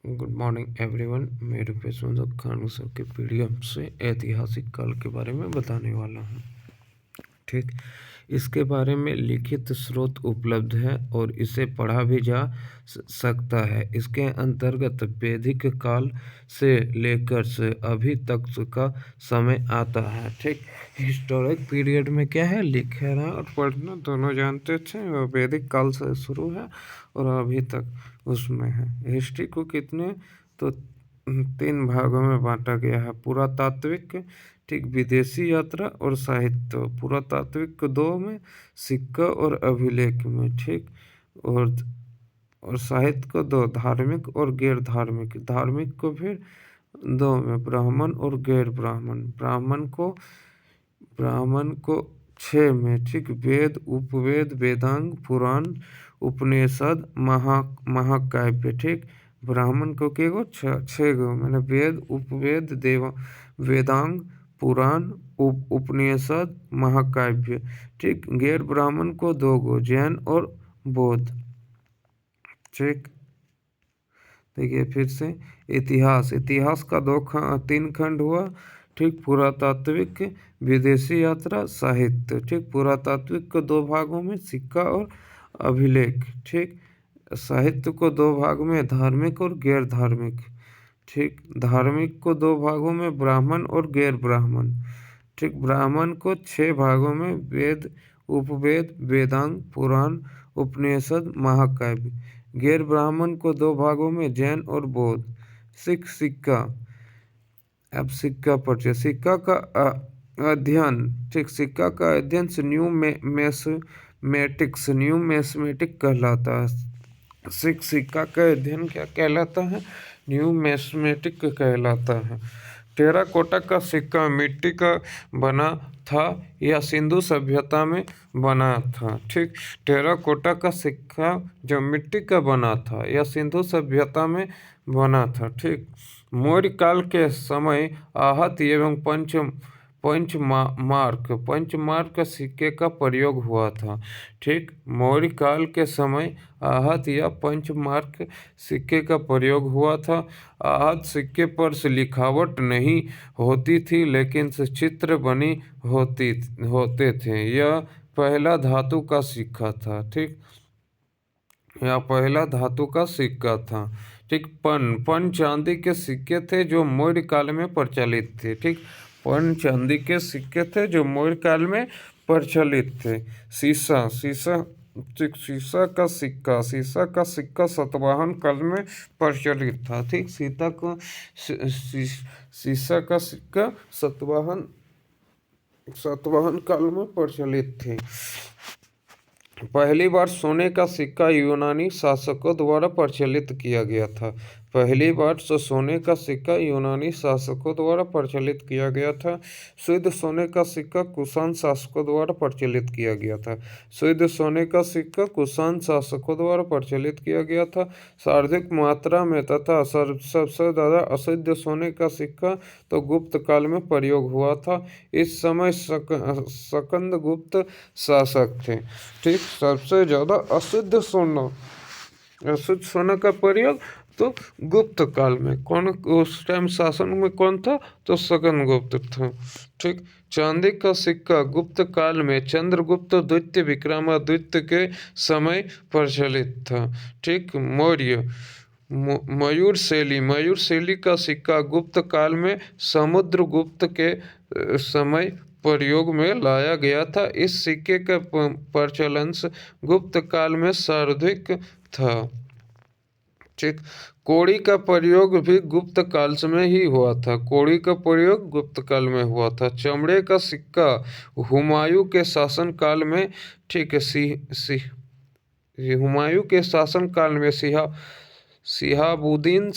Good morning everyone. मेरे पे सुंदर खान सर के पीडीएफ से ऐतिहासिक काल के बारे में बताने वाला हूँ। ठीक, इसके बारे में लिखित स्रोत उपलब्ध है और इसे पढ़ा भी जा सकता है। इसके अंतर्गत वैदिक काल से लेकर से अभी तक का समय आता है। ठीक, हिस्टोरिक पीरियड में क्या है, लिखना और पढ़ना दोनों जानते थे। और वैदिक काल से शुरू है और अभी तक उसमें है। हिस्ट्री को कितने तो 3 भागों में बांटा गया है। पुरातात्विक, ठीक, विदेशी यात्रा और साहित्य। पुरातात्विक को 2 में, सिक्का और अभिलेख में। ठीक, और साहित्य को 2, धार्मिक और गैर धार्मिक। धार्मिक को फिर 2 में, ब्राह्मण और गैर ब्राह्मण। ब्राह्मण को 6 में। ठीक, वेद, उपवेद, वेदांग, पुराण, उपनिषद, महाकाव्य। ठीक, ब्राह्मण को के गो 6 गो, मैंने वेद, उपवेद, वेदांग, पुराण, उपनिषद, महाकाव्य। ठीक, गैर ब्राह्मण को 2 गो, जैन और बौद्ध। ठीक, देखिए फिर से इतिहास का 3 खंड हुआ। ठीक, पुरातात्विक, विदेशी यात्रा, साहित्य। ठीक, पुरातात्विक को 2 भागों में, सिक्का और अभिलेख। ठीक, साहित्य को 2 भाग में, धार्मिक और गैर धार्मिक। ठीक, धार्मिक को 2 भागों में, ब्राह्मण और गैर ब्राह्मण। ठीक, ब्राह्मण को 6 भागों में, वेद, उपवेद, वेदांग, पुराण, उपनिषद, महाकाव्य। गैर ब्राह्मण को 2 भागों में, जैन और बौद्ध। सिक्का। अब सिक्का परिचय। सिक्का का अध्ययन। ठीक, सिक्का का अध्ययन से न्यूमेस्मेटिक कहलाता है। सिक्का का अध्ययन क्या कहलाता है, न्यूमेस्मेटिक कहलाता है। टेराकोटा का सिक्का मिट्टी का बना था या सिंधु सभ्यता में बना था। ठीक, टेराकोटा का सिक्का जो मिट्टी का बना था या सिंधु सभ्यता में बना था। ठीक, मौर्य काल के समय आहत एवं पंचमार्क सिक्के का प्रयोग हुआ था। ठीक, मौर्य काल के समय आहत या पंचमार्क सिक्के का प्रयोग हुआ था। आहत सिक्के पर से लिखावट नहीं होती थी, लेकिन से चित्र बनी होते थे। यह पहला धातु का सिक्का था। ठीक, यह पहला धातु का सिक्का था। ठीक, पन चांदी के सिक्के थे जो मौर्य काल में प्रचलित थे। ठीक, पन चांदी के सिक्के थे जो मौर्य काल में प्रचलित थे। शीशा का सिक्का सातवाहन काल में प्रचलित था। ठीक, शीशा का सिक्का सातवाहन काल में प्रचलित थे। पहली बार सोने का सिक्का यूनानी शासकों द्वारा प्रचलित किया गया था। पहली बार सोने का सिक्का यूनानी शासकों द्वारा प्रचलित किया गया था। शुद्ध सोने का सिक्का कुषाण शासकों द्वारा प्रचलित किया गया था। शुद्ध सोने का सिक्का कुषाण शासकों द्वारा प्रचलित किया गया था। सर्वाधिक मात्रा में तथा सबसे ज़्यादा अशुद्ध सोने का सिक्का तो गुप्त काल में प्रयोग हुआ था। इस समय स्कंद गुप्त शासक थे। ठीक, सबसे ज़्यादा अशुद्ध सोना का प्रयोग तो गुप्त काल में। कौन उस टाइम शासन में कौन था, तो स्कंदगुप्त था। ठीक, चांदी का सिक्का गुप्त काल में चंद्रगुप्त द्वितीय विक्रमादित्य के समय प्रचलित था। ठीक, मयूर शैली का सिक्का गुप्त काल में समुद्रगुप्त के समय प्रयोग में लाया गया था। इस सिक्के का प्रचलन गुप्त काल में सर्वाधिक था। ठीक, कौड़ी का प्रयोग भी गुप्त काल में ही हुआ था। कौड़ी का प्रयोग गुप्त काल में हुआ था। चमड़े का सिक्का हुमायूं के शासन काल में, ठीक है, हुमायूं के शासन काल में शिहाबुद्दीन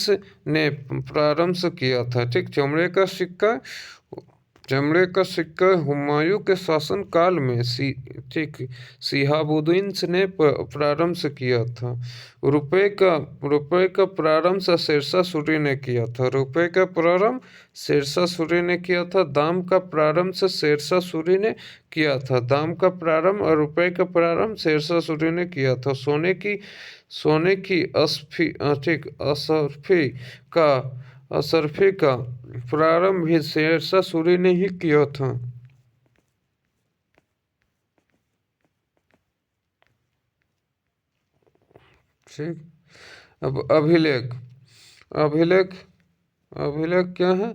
ने प्रारंभ किया था। ठीक, चमड़े का सिक्का चमड़े का सिक्का हुमायूं के शासन काल में ठीक शिहाबुद्दीन ने प्रारंभ से किया था। रुपए का प्रारंभ शेरशाह सूरी ने किया था। रुपए का प्रारंभ शेरशाह सूरी ने किया था। दाम का प्रारंभ से शेरशाह सूरी ने किया था। दाम का प्रारंभ और रुपए का प्रारंभ शेरशाह सूरी ने किया था। सोने की अस्फी ठीक असरफी का प्रारंभ भी शेरशाह सूरी ने ही किया था। ठीक। अब अभिलेख अभिलेख अभिलेख क्या है?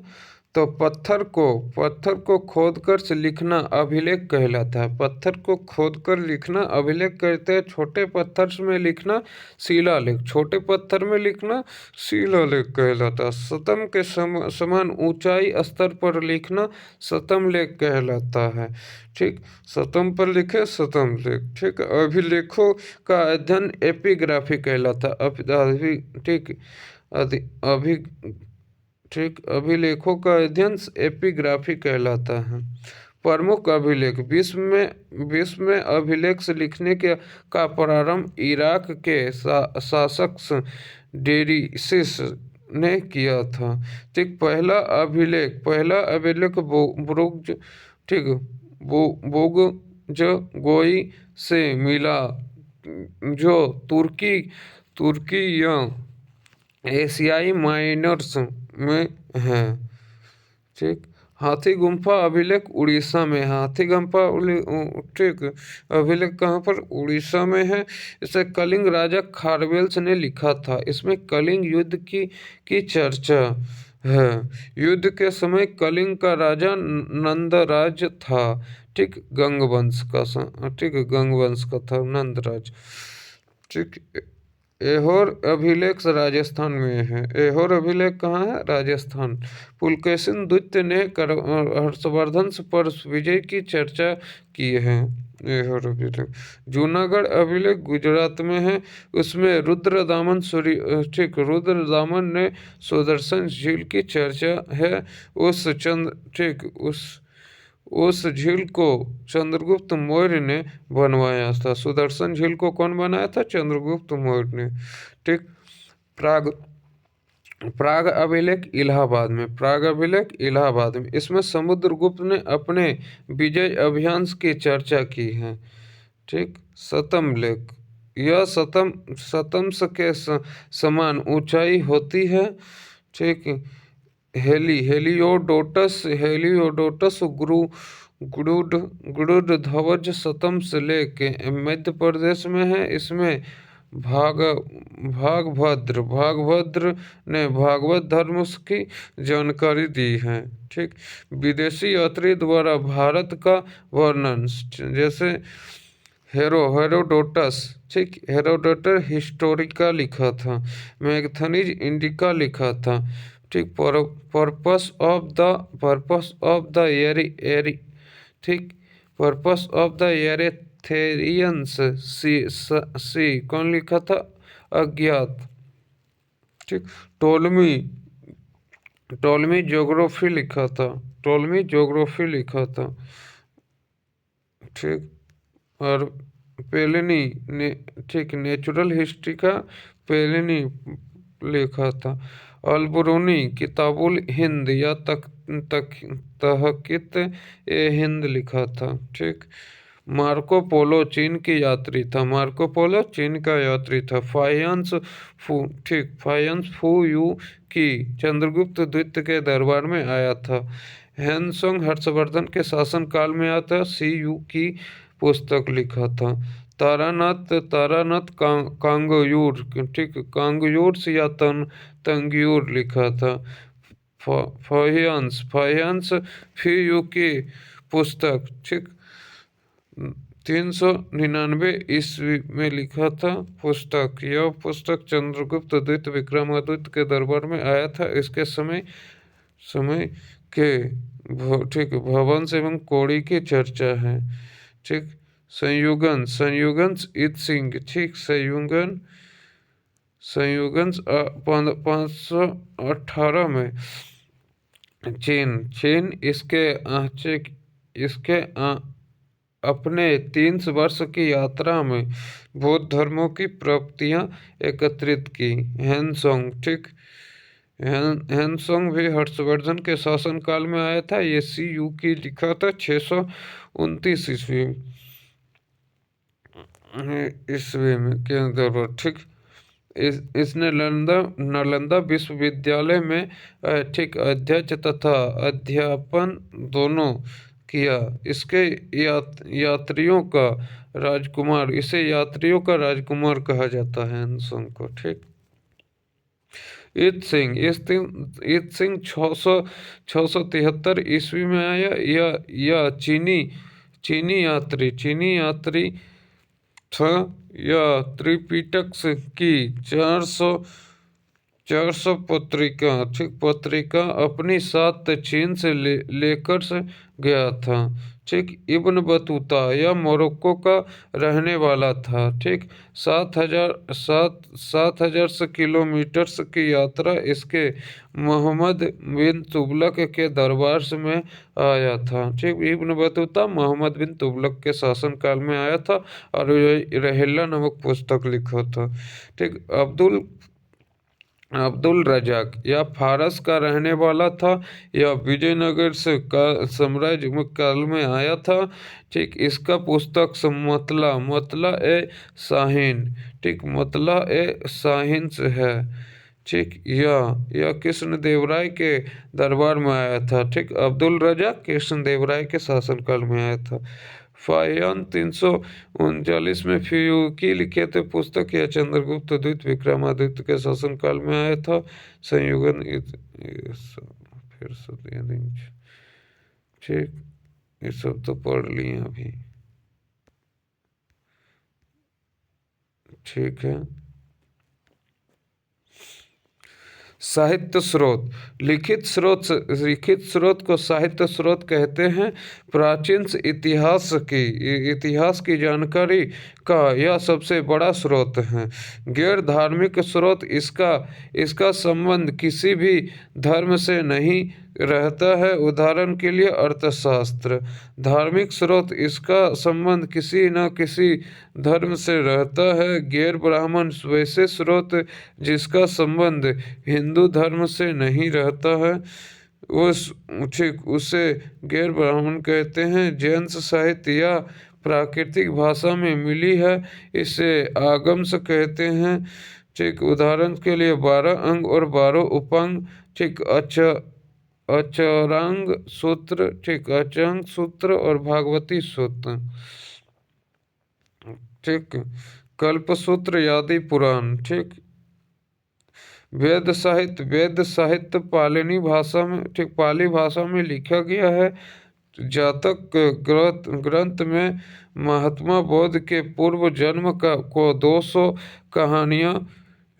तो पत्थर को खोदकर से लिखना अभिलेख कहलाता है। पत्थर को खोदकर लिखना अभिलेख कहते हैं। छोटे पत्थर में लिखना शिलालेख। छोटे पत्थर में लिखना शिलालेख कहलाता है। शतम के समान ऊंचाई स्तर पर लिखना शतम लेख कहलाता है। ठीक, शतम पर लिखे शतम लेख। ठीक, अभिलेखों का अध्ययन एपिग्राफी कहलाता है। अभी ठीक, अभिलेखों का अध्ययन एपिग्राफी कहलाता है। प्रमुख अभिलेख विश्व में अभिलेख से लिखने के का प्रारंभ इराक के शासक डेरियस ने किया था। ठीक, पहला अभिलेख बुरुज ठीक बोगजगोई से मिला, जो तुर्की या एशियाई माइनर्स में है। ठीक, हाथी गुम्फा अभिलेख उड़ीसा में। हाथी गुम्फा ठीक अभिलेख कहाँ पर? उड़ीसा में है। इसे कलिंग राजा खारवेल्स ने लिखा था। इसमें कलिंग युद्ध की चर्चा है। युद्ध के समय कलिंग का राजा नंदराज था। ठीक, गंगवंश का था नंदराज। ठीक, ऐहोर अभिलेख राजस्थान में है। ऐहोर अभिलेख कहाँ है? राजस्थान। पुलकेशिन द्वितीय ने हर्षवर्धन पर विजय की चर्चा की है। ऐहोर अभिलेख। जूनागढ़ अभिलेख गुजरात में है। उसमें रुद्रदामन ने सुदर्शन झील की चर्चा है। उस झील को चंद्रगुप्त मौर्य ने बनवाया था। सुदर्शन झील को कौन बनाया था? चंद्रगुप्त मौर्य ने। ठीक, प्राग अभिलेख इलाहाबाद में। इसमें समुद्रगुप्त ने अपने विजय अभियान की चर्चा की है। ठीक, शतम लेख। यह शतम्स के समान ऊंचाई होती है। ठीक, हेलियोडोटस गुरुड ध्वज शतम्स लेक मध्य प्रदेश में है। इसमें भागभद्र ने भागवत धर्म की जानकारी दी है। ठीक, विदेशी यात्री द्वारा भारत का वर्णन, जैसे हेरोडोटस। ठीक, हेरोडोटस हिस्टोरिका लिखा था। मैगथनीज इंडिका लिखा था। ठीक, पर्पस ऑफ द एरी ठीक, पर्पस ऑफ द एरेथेरियंस सी कौन लिखा था? अज्ञात। ठीक, टोलमी ज्योग्राफी लिखा था। ठीक, और पेलिनी ने ठीक नेचुरल हिस्ट्री का पेलिनी लिखा था। अलबरूनी किताबुल हिंद या तहकीत ए हिंद लिखा था। ठीक, मार्को पोलो चीन का यात्री था। फाइयांस फू यू की चंद्रगुप्त द्वितीय के दरबार में आया था। हैनसोंग हर्षवर्धन के शासन काल में आया था। सी यू की पुस्तक लिखा था। तारानाथ कांगयूर ठीक कांगयूर से या तंगयूर लिखा था। फाहियांस फी यू की पुस्तक ठीक 399 ईस्वी में लिखा था। यह पुस्तक चंद्रगुप्त द्वितीय विक्रमादित्य के दरबार में आया था। इसके समय के ठीक भवंश एवं कोड़ी की चर्चा है। ठीक, संयुगन इत सिंह ठीक संयुगन 518 में चीन चीन इसके अपने 300 वर्ष की यात्रा में बौद्ध धर्मों की प्राप्तियां एकत्रित की। हैनसोंग, ठीक। हैनसोंग भी हर्षवर्धन के शासनकाल में आया था। ये सी.यू. की लिखा था 629 ईस्वी में के अंदर, ठीक। इसने नालंदा विश्वविद्यालय में ठीक अध्यक्ष तथा अध्यापन दोनों किया। इसके यात्रियों का राजकुमार कहा जाता है हैनसोंग को, ठीक। ईत सिंह 673 ईस्वी में आया। यह चीनी यात्री था। यह त्रिपिटक की 400 पत्रिका अपनी साथ चीन से लेकर से गया था, ठीक। इब्न बतूता यह मोरक्को का रहने वाला था, ठीक। 7,000 किलोमीटर की यात्रा इसके मोहम्मद बिन तुगलक के दरबार में आया था, ठीक। इब्न बतूता मोहम्मद बिन तुगलक के शासनकाल में आया था और रहिला नामक पुस्तक लिखा था, ठीक। अब्दुल रज़ाक यह फारस का रहने वाला था। यह विजयनगर से साम्राज्य में काल में आया था, ठीक। इसका पुस्तक मतला ए शाहीन, ठीक, मतला ए शाहीन से है, ठीक। यह कृष्णदेवराय के दरबार में आया था, ठीक। अब्दुल रज़ाक कृष्णदेवराय के शासनकाल में आया था। फाहियान 339 में फ़ियूकी लिखे थे पुस्तक। यह चंद्रगुप्त द्वितीय विक्रमादित्य के शासनकाल में आया था। संयुगन फिर से ठीक, ये सब तो पढ़ लिए अभी, ठीक है। साहित्य स्रोत, लिखित स्रोत को साहित्य स्रोत कहते हैं। प्राचीन इतिहास की जानकारी का यह सबसे बड़ा स्रोत है। गैर धार्मिक स्रोत इसका संबंध किसी भी धर्म से नहीं रहता है। उदाहरण के लिए अर्थशास्त्र। धार्मिक स्रोत इसका संबंध किसी न किसी धर्म से रहता है। गैर ब्राह्मण वैसे स्रोत जिसका संबंध हिंदू धर्म से नहीं रहता है, उसे गैर ब्राह्मण कहते हैं। जैन साहित्य या प्राकृतिक भाषा में मिली है, इसे आगम कहते हैं, ठीक। उदाहरण के लिए 12 अंग और 12 उपांग, ठीक। अचरांग सूत्र, ठीक। अचरांग सूत्र और भागवती सूत्र, ठीक। कल्पसूत्र आदि पुराण, ठीक। वेद साहित्य पाली भाषा में लिखा गया है। जातक ग्रंथ में महात्मा बुद्ध के पूर्व जन्म को 200 कहानियां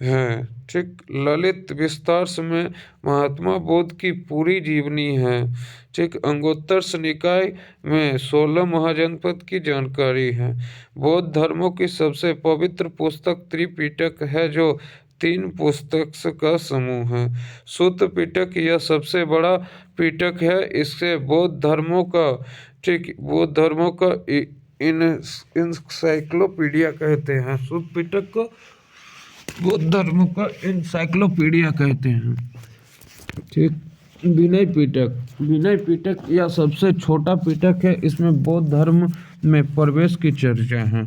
हैं, ठीक। ललित विस्तार में महात्मा बुद्ध की पूरी जीवनी है, ठीक। अंगुत्तर निकाय में 16 महाजनपद की जानकारी है। बौद्ध धर्मों की सबसे पवित्र पुस्तक त्रिपिटक है, जो 3 पुस्तक का समूह है। सूत्र पिटक यह सबसे बड़ा पिटक है। इससे बौद्ध धर्मों का इंसाइक्लोपीडिया कहते हैं। सूत्र पिटक को बौद्ध धर्मों का इंसाइक्लोपीडिया कहते हैं, ठीक। विनय पिटक यह सबसे छोटा पिटक है। इसमें बौद्ध धर्म में प्रवेश की चर्चा है,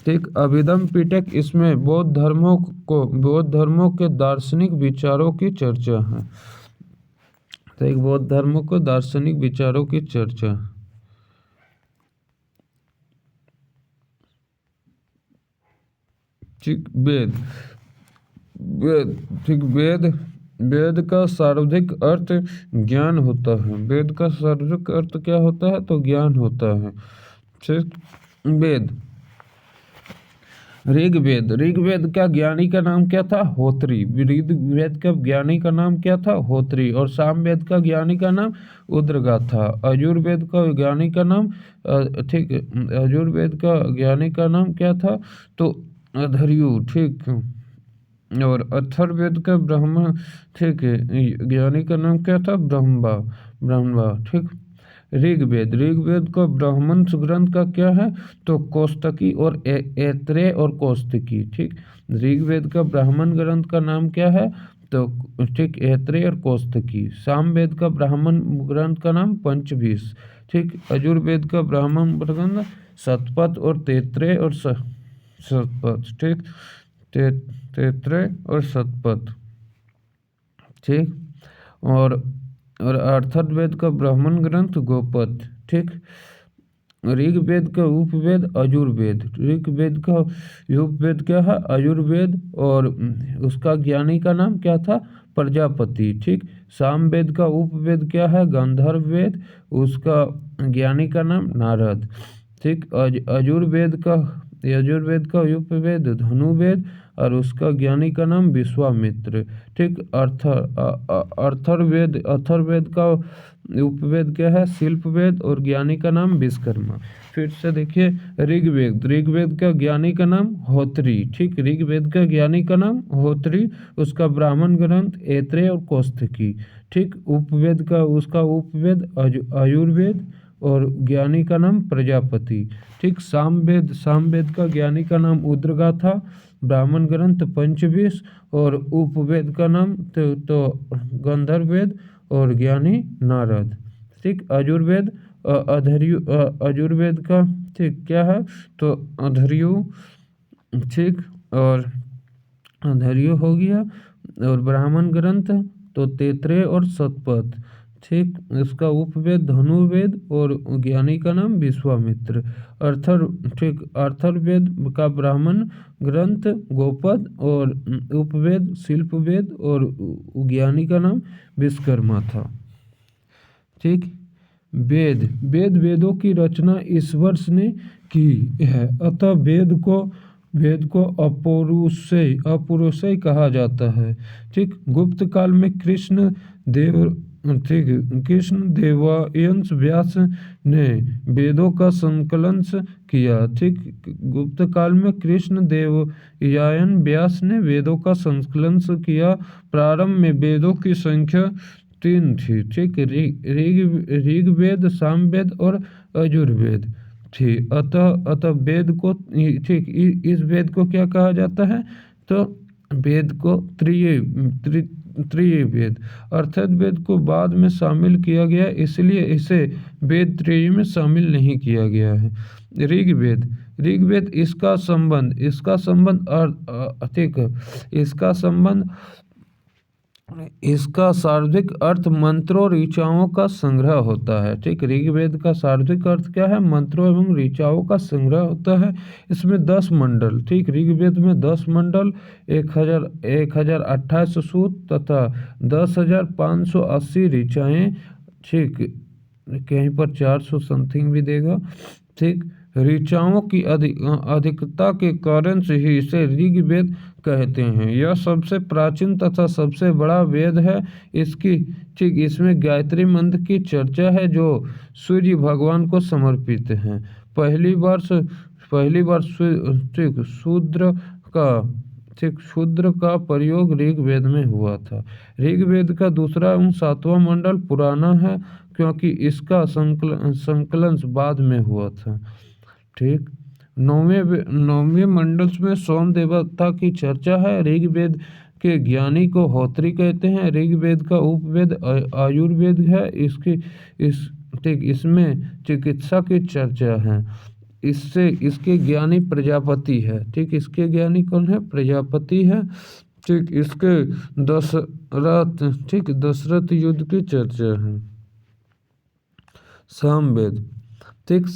ठीक। अभिधम पिटक इसमें बौद्ध धर्मों के दार्शनिक विचारों की चर्चा है, ठीक। बौद्ध धर्मों को दार्शनिक विचारों की चर्चा, ठीक। ठीक। वेद का सर्वाधिक अर्थ ज्ञान होता है। वेद का सर्वाधिक अर्थ क्या होता है? तो ज्ञान होता है, ठीक। ऋग्वेद का ज्ञानी का नाम क्या था? होत्री। ऋग्वेद का ज्ञानी का नाम क्या था? होत्री। और सामवेद का ज्ञानी का नाम उद्रगा था। यजुर्वेद का ज्ञानी का नाम, ठीक, यजुर्वेद का ज्ञानी का नाम क्या था? तो अधर्यु, ठीक। और अथर्ववेद का ब्रह्म, ठीक है, ज्ञानी का नाम क्या था? ब्रह्मा। ब्रह्मा, ठीक। ऋग्वेद, ऋग्वेद का ब्राह्मण ग्रंथ का क्या है? तो कौस्तकी और ऐत्रेय और कौस्तकी, ठीक। ऋग्वेद का ब्राह्मण ग्रंथ का नाम क्या है? तो ठीक, ऐत्रेय और कौस्तकी। सामवेद का ब्राह्मण ग्रंथ का नाम पंचवीस, ठीक। यजुर्वेद का ब्राह्मण ग्रंथ शतपथ और तैत्रेय और शतपथ, ठीक। तैत्रेय और शतपथ, ठीक। और अथर्ववेद का ब्राह्मण ग्रंथ गोपद, ठीक। ऋग्वेद का उपवेद यजुर्वेद, ऋग्वेद का उपवेद क्या है? यजुर्वेद। और उसका ज्ञानी का नाम क्या था? प्रजापति, ठीक। सामवेद का उपवेद क्या है? गांधार वेद, उसका ज्ञानी का नाम नारद, ठीक। यजुर्वेद का उपवेद धनुर्वेद और उसका ज्ञानी का नाम विश्वामित्र, ठीक। अथर्ववेद का उपवेद क्या है? शिल्पवेद और ज्ञानी का नाम विश्वकर्मा। फिर से देखिए, ऋग्वेद, ऋग्वेद का ज्ञानी का नाम होत्री, ठीक। ऋग्वेद का ज्ञानी का नाम होत्री, उसका ब्राह्मण ग्रंथ ऐत्रेय और कौस्तकी, ठीक। उपवेद का, उसका उपवेद आयुर्वेद और ज्ञानी का नाम प्रजापति, ठीक। सामवेद, सामवेद का ज्ञानी का नाम उद्रगाथा, ब्राह्मण ग्रंथ पंचवीस और उपवेद का नाम तो गंधर्ववेद और ज्ञानी नारद, ठीक। यजुर्वेद, यजुर्वेद का, ठीक, क्या है? तो अधर्यु, ठीक। और अधर्यु हो गया। और ब्राह्मण ग्रंथ तो तैत्रेय और शतपथ, ठीक। इसका उपवेद धनुर्वेद और ज्ञानी का नाम विश्वामित्र। ठीक, अथर्ववेद का ब्राह्मण ग्रंथ गोपद और उपवेद शिल्पवेद और ज्ञानी का नाम विश्वकर्मा था, ठीक। वेदों की रचना ईश्वर ने की है, अतः वेद को अपौरुषेय कहा जाता है, ठीक। गुप्त काल में कृष्ण देवयंश व्यास ने वेदों का संकलन किया, ठीक। गुप्त काल में कृष्ण देवयान व्यास ने वेदों का संकलन किया। प्रारंभ में वेदों की संख्या 3 थी, ठीक। ऋग्वेद, सामवेद और यजुर्वेद थी। अतः वेद को, ठीक, इस वेद को क्या कहा जाता है? तो वेद को त्रिय वेद, अर्थात वेद को बाद में शामिल किया गया, इसलिए इसे वेद त्रयी में शामिल नहीं किया गया है। ऋग्वेद, इसका संबंध इसका शाब्दिक अर्थ मंत्रों ऋचाओं का संग्रह होता है, ठीक। ऋग्वेद का शाब्दिक अर्थ क्या है? मंत्रों एवं ऋचाओं का संग्रह होता है। इसमें 10 मंडल, ठीक। ऋग्वेद में 10 मंडल, 1028 सूक्त तथा 10,580 ऋचाएँ, ठीक। कहीं पर 400 समथिंग भी देगा, ठीक। ऋचाओं की अधिकता के कारण से ही इसे ऋग्वेद कहते हैं। यह सबसे प्राचीन तथा सबसे बड़ा वेद है। ठीक, इसमें गायत्री मंत्र की चर्चा है जो सूर्य भगवान को समर्पित है। पहली बार शूद्र का प्रयोग ऋग्वेद में हुआ था। ऋग्वेद का दूसरा एवं 7वां मंडल पुराना है क्योंकि इसका संकलन बाद में हुआ था, ठीक। 9वें मंडल में सोम देवता की चर्चा है। ऋग्वेद के ज्ञानी को होत्री कहते हैं। ऋग्वेद का उपवेद आयुर्वेद है। इसमें चिकित्सा की चर्चा है। इसके ज्ञानी प्रजापति है, ठीक। इसके ज्ञानी कौन है? प्रजापति है, ठीक। इसके दशरथ युद्ध की चर्चा है। सामवेद, ठीक।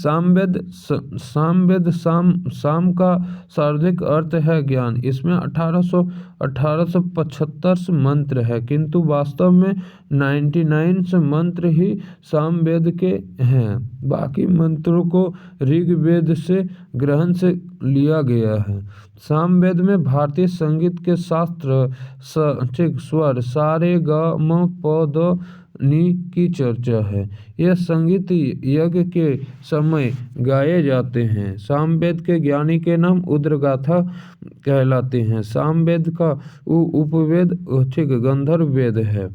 साम का शाब्दिक अर्थ है ज्ञान। इसमें 1875 मंत्र है, किंतु वास्तव में 99 मंत्र ही सामवेद के हैं। बाकी मंत्रों को ऋग्वेद से ग्रहण से लिया गया है। सामवेद में भारतीय संगीत के शास्त्र, ठीक, स्वर सा रे ग म प द की चर्चा है। यह संगीत यज्ञ के समय गाए जाते हैं। सामवेद के ज्ञानी के नाम उद्गाथा कहलाते हैं। सामवेद का उपवेद ठीक गंधर्व वेद है।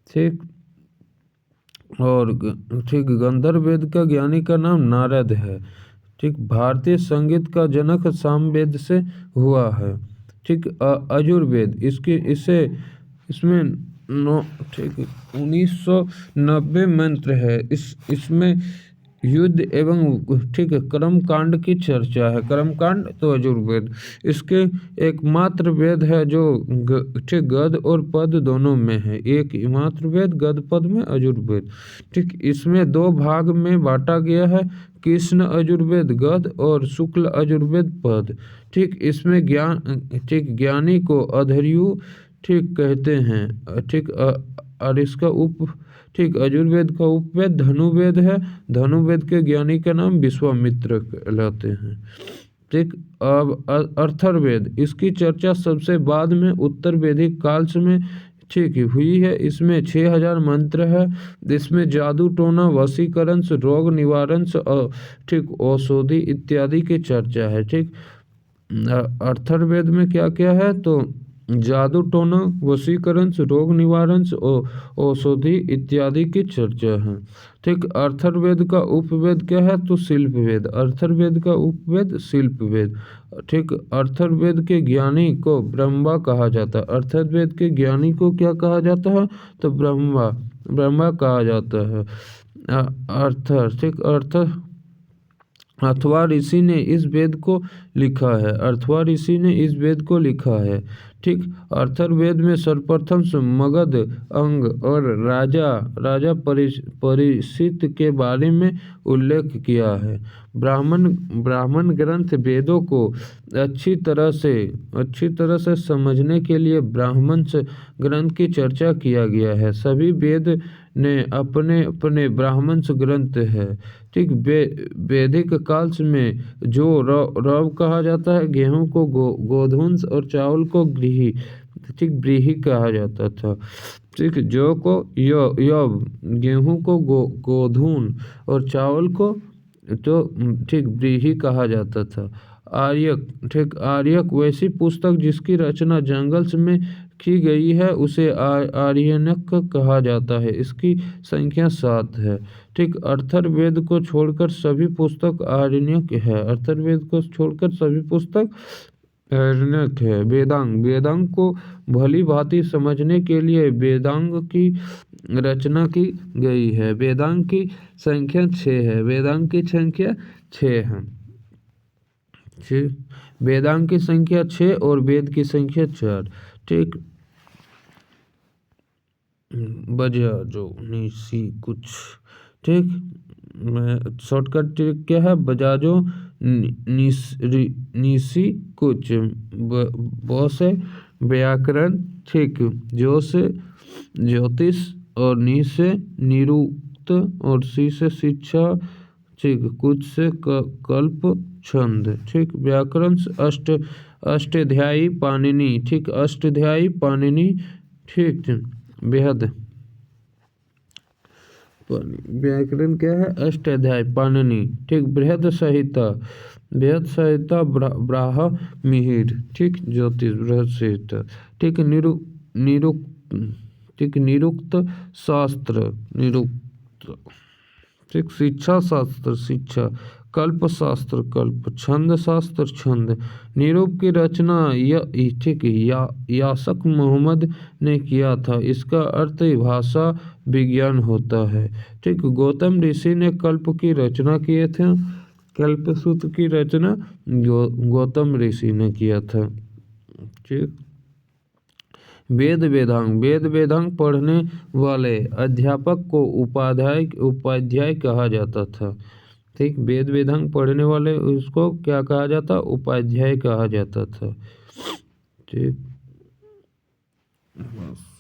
ठीक और ठीक गंधर्व वेद का ज्ञानी का नाम नारद है। ठीक भारतीय संगीत का जनक सामवेद से हुआ है। ठीक यजुर्वेद इसमें ठीक 1990 मंत्र है। इसमें युद्ध एवं ठीक कर्म कांड की चर्चा है। कर्म कांड तो यजुर्वेद इसके एकमात्र वेद है जो ठीक गद और पद दोनों में है। एक मात्र वेद गद पद में यजुर्वेद। ठीक इसमें दो भाग में बांटा गया है, कृष्ण यजुर्वेद गद और शुक्ल यजुर्वेद पद। ठीक इसमें ज्ञानी को अधर्यु ठीक कहते हैं। ठीक और इसका ठीक यजुर्वेद का उपवेद धनुर्वेद है। धनुर्वेद के ज्ञानी का नाम विश्वामित्र कहलाते हैं। ठीक अब अथर्ववेद इसकी चर्चा सबसे बाद में उत्तर वैदिक काल में ठीक हुई है। इसमें 6000 मंत्र है। इसमें जादू टोना वशीकरण रोग निवारण ठीक औषधि इत्यादि की चर्चा है। ठीक अथर्ववेद में क्या क्या है तो जादू टोना वशीकरण रोग निवारण औषधि इत्यादि की चर्चा है। ठीक अथर्ववेद का उपवेद क्या है तो शिल्पवेद। अथर्ववेद का उपवेद शिल्पवेद। ठीक अथर्ववेद के ज्ञानी को ब्रह्मा कहा जाता है। अथर्ववेद के ज्ञानी को क्या कहा जाता है तो ब्रह्मा कहा जाता है। ठीक अथर्वा ऋषि ने इस वेद को लिखा है। अथर्वा ऋषि ने इस वेद को लिखा है। ठीक अथर्ववेद में सर्वप्रथम मगध अंग और राजा परिचित के बारे में उल्लेख किया है। ब्राह्मण ग्रंथ वेदों को अच्छी तरह से समझने के लिए ब्राह्मण ग्रंथ की चर्चा किया गया है। सभी वेद ने अपने अपने ब्राह्मण ग्रंथ है। ठीक वैदिक काल में जो रव कहा जाता है, गेहूं को गोधून और चावल को ठीक व्रीहि कहा जाता था। ठीक जौ को यव, गेहूं को गोधून और चावल को तो ठीक व्रीहि कहा जाता था। आर्यक वैसी पुस्तक जिसकी रचना जंगल में की गई है उसे आर्यनक कहा जाता है। इसकी संख्या 7 है। ठीक अथर्ववेद को छोड़कर सभी पुस्तक आर्यनक है। अथर्ववेद को छोड़कर सभी पुस्तक आर्यनक है। वेदांग को भली भांति समझने के लिए वेदांग की रचना की गई है। वेदांग की संख्या 6 है। वेदांग की संख्या 6 है। वेदांग की संख्या 6 और वेद की संख्या 4। ठीक बजा जो निसी कुछ ठीक शॉर्टकट ट्रिक क्या है बजाजो निसी कुछ ब से व्याकरण ठीक जो से ज्योतिष और नी से निरुक्त और सी से शिक्षा ठीक कुछ से कल्प छंद। ठीक व्याकरण अष्टाध्यायी पाणिनि। ठीक अष्टाध्यायी पाणिनि। ठीक बेहद व्याकरण क्या है अष्टाध्यायी पाणिनि। ठीक बृहद संहिता ब्राह्मणिक। ठीक ज्योतिष बृहद संहिता। ठीक निरुक्त शास्त्र निरुक्त। ठीक शिक्षा शास्त्र शिक्षा। कल्प शास्त्र कल्प। छंद शास्त्र छंद। निरूप की रचना ठीक यासक मोहम्मद ने किया था। इसका अर्थ भाषा विज्ञान होता है। ठीक गौतम ऋषि ने कल्प की रचना किए थे। कल्पसूत्र की रचना गौतम ऋषि ने किया था। ठीक वेद वेदांग पढ़ने वाले अध्यापक को उपाध्याय कहा जाता था। ठीक वेद वेदांग पढ़ने वाले उसको क्या कहा जाता उपाध्याय कहा जाता था। ठीक बस।